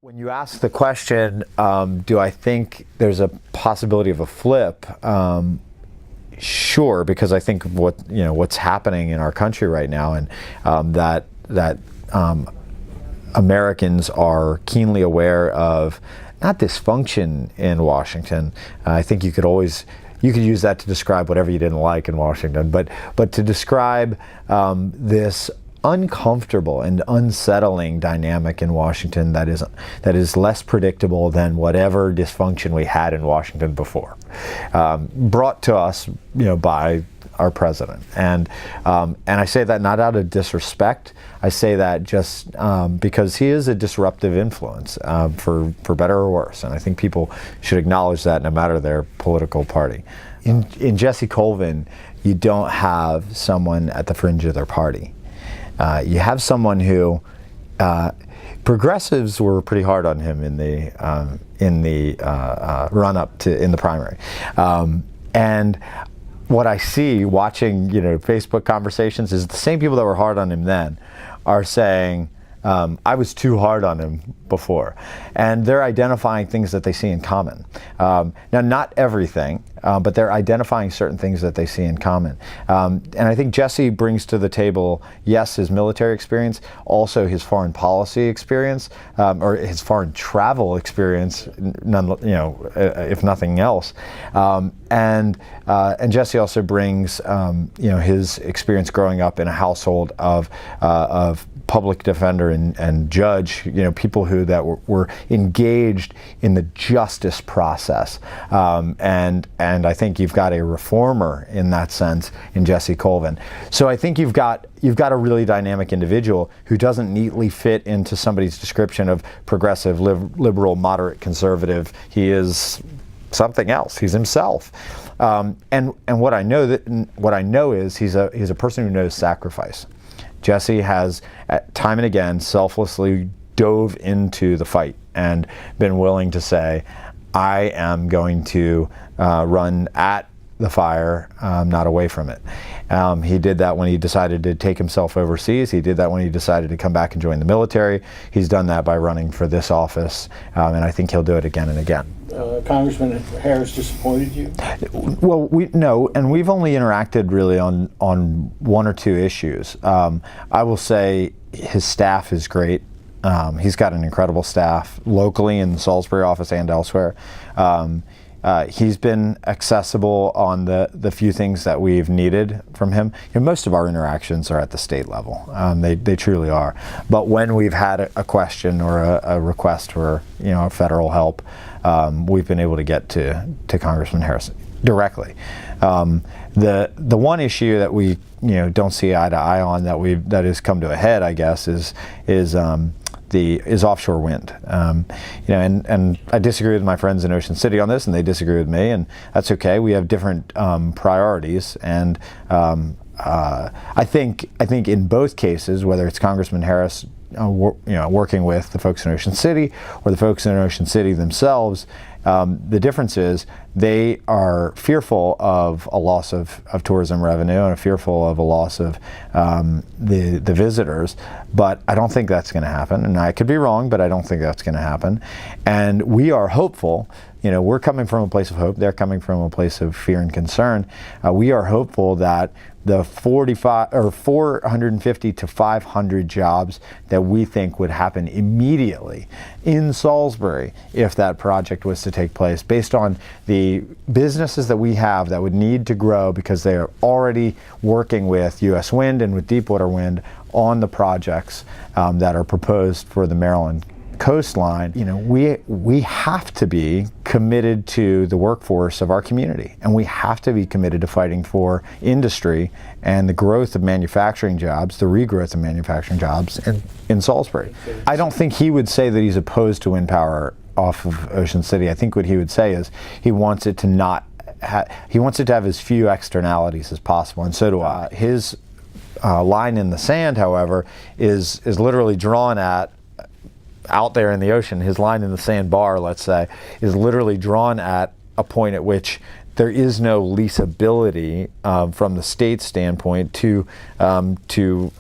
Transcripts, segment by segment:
When you ask the question, do I think there's a possibility of a flip? Sure, because I think of what's happening in our country right now, and that Americans are keenly aware of not dysfunction in Washington. I think you could use that to describe whatever you didn't like in Washington, but to describe this uncomfortable and unsettling dynamic in Washington that is less predictable than whatever dysfunction we had in Washington before, brought to us by our president. And I say that not out of disrespect. I say that just because he is a disruptive influence, for better or worse. And I think people should acknowledge that no matter their political party. In Jesse Colvin, you don't have someone at the fringe of their party. You have someone who progressives were pretty hard on him in the run-up to the primary, and what I see watching Facebook conversations is the same people that were hard on him then are saying, I was too hard on him before. And they're identifying things that they see in common. Now, not everything, but they're identifying certain things that they see in common. And I think Jesse brings to the table, yes, his military experience, also his foreign policy experience, or his foreign travel experience, if nothing else. And Jesse also brings, his experience growing up in a household of public defender and judge, people that were engaged in the justice process, and I think you've got a reformer in that sense in Jesse Colvin. So I think you've got a really dynamic individual who doesn't neatly fit into somebody's description of progressive, liberal, moderate, conservative. He is something else. He's himself. And what I know is he's a person who knows sacrifice. Jesse has, time and again, selflessly dove into the fight and been willing to say, I am going to run at the fire, not away from it. He did that when he decided to take himself overseas. He did that when he decided to come back and join the military. He's done that by running for this office, and I think he'll do it again and again. Congressman Harris disappointed you? Well, no, and we've only interacted really on one or two issues. I will say his staff is great. He's got an incredible staff locally in the Salisbury office and elsewhere. He's been accessible on the few things that we've needed from him. Most of our interactions are at the state level. They truly are. But when we've had a question or a request for federal help, we've been able to get to Congressman Harris directly. The one issue that we don't see eye to eye on that has come to a head, I guess, is offshore wind. And I disagree with my friends in Ocean City on this, and they disagree with me, and that's okay. We have different priorities, and I think in both cases, whether it's Congressman Harris working with the folks in Ocean City or the folks in Ocean City themselves, the difference is they are fearful of a loss of tourism revenue and fearful of a loss of the visitors, but I don't think that's going to happen. And I could be wrong, but I don't think that's going to happen. And we are hopeful. We're coming from a place of hope. They're coming from a place of fear and concern. We are hopeful that the 450 to 500 jobs that we think would happen immediately in Salisbury if that project was to take place, based on the businesses that we have that would need to grow because they are already working with U.S. Wind and with Deepwater Wind on the projects that are proposed for the Maryland coastline. We have to be committed to the workforce of our community, and we have to be committed to fighting for industry and the growth of manufacturing jobs, the regrowth of manufacturing jobs in Salisbury. I don't think he would say that he's opposed to wind power off of Ocean City. I think what he would say is he wants it to have as few externalities as possible, and so do I. His line in the sand, however, is literally drawn out there in the ocean. His line in the sand bar, let's say, is literally drawn at a point at which there is no leasability from the state standpoint to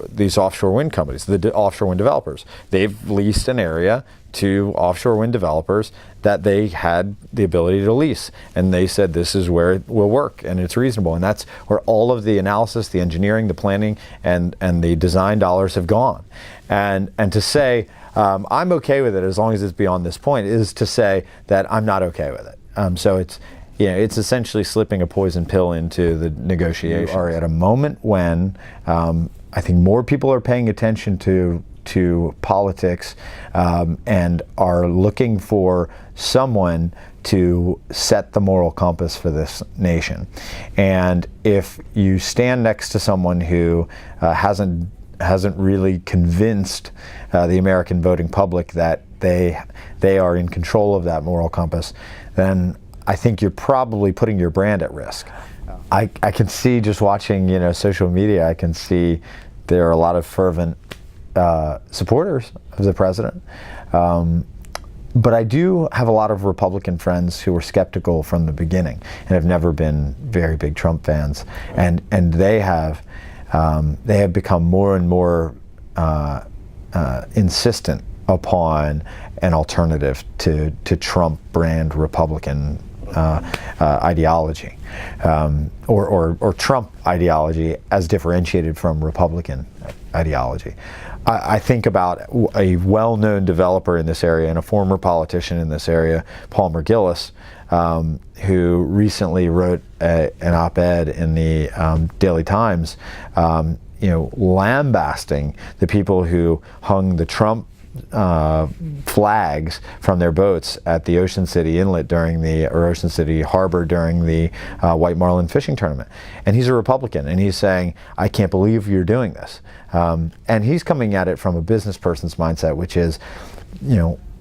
these offshore wind companies, the offshore wind developers. They've leased an area to offshore wind developers that they had the ability to lease, and they said this is where it will work and it's reasonable, and that's where all of the analysis, the engineering, the planning, and the design dollars have gone. And to say I'm okay with it as long as it's beyond this point is to say that I'm not okay with it. So it's, it's essentially slipping a poison pill into the negotiation. We are at a moment when I think more people are paying attention to politics and are looking for someone to set the moral compass for this nation. And if you stand next to someone who hasn't really convinced the American voting public that they are in control of that moral compass, then I think you're probably putting your brand at risk. I can see, just watching social media, I can see there are a lot of fervent supporters of the president. But I do have a lot of Republican friends who were skeptical from the beginning and have never been very big Trump fans, and they have become more and more insistent upon an alternative to Trump brand Republican ideology, or Trump ideology as differentiated from Republican ideology. I think about a well-known developer in this area and a former politician in this area, Palmer Gillis, who recently wrote an op-ed in the Daily Times, lambasting the people who hung the Trump flags from their boats at the Ocean City Inlet or Ocean City Harbor during the white marlin fishing tournament. And he's a Republican, and he's saying, I can't believe you're doing this. And he's coming at it from a business person's mindset, which is,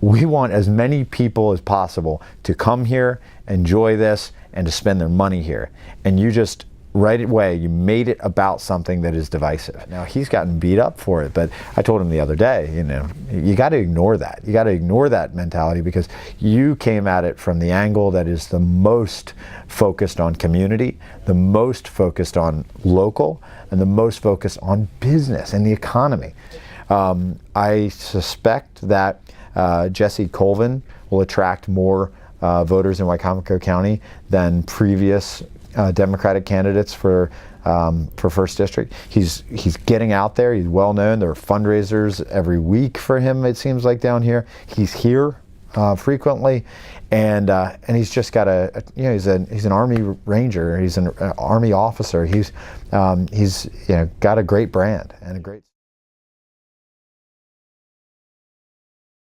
we want as many people as possible to come here, enjoy this, and to spend their money here. And you just right away, you made it about something that is divisive. Now, he's gotten beat up for it, but I told him the other day, you got to ignore that. You got to ignore that mentality, because you came at it from the angle that is the most focused on community, the most focused on local, and the most focused on business and the economy. I suspect that Jesse Colvin will attract more voters in Wicomico County than previous Democratic candidates for First District. He's getting out there. He's well known. There are fundraisers every week for him, it seems like, down here. He's here frequently, and he's just got he's an Army Ranger. He's an Army officer. He's got a great brand and a great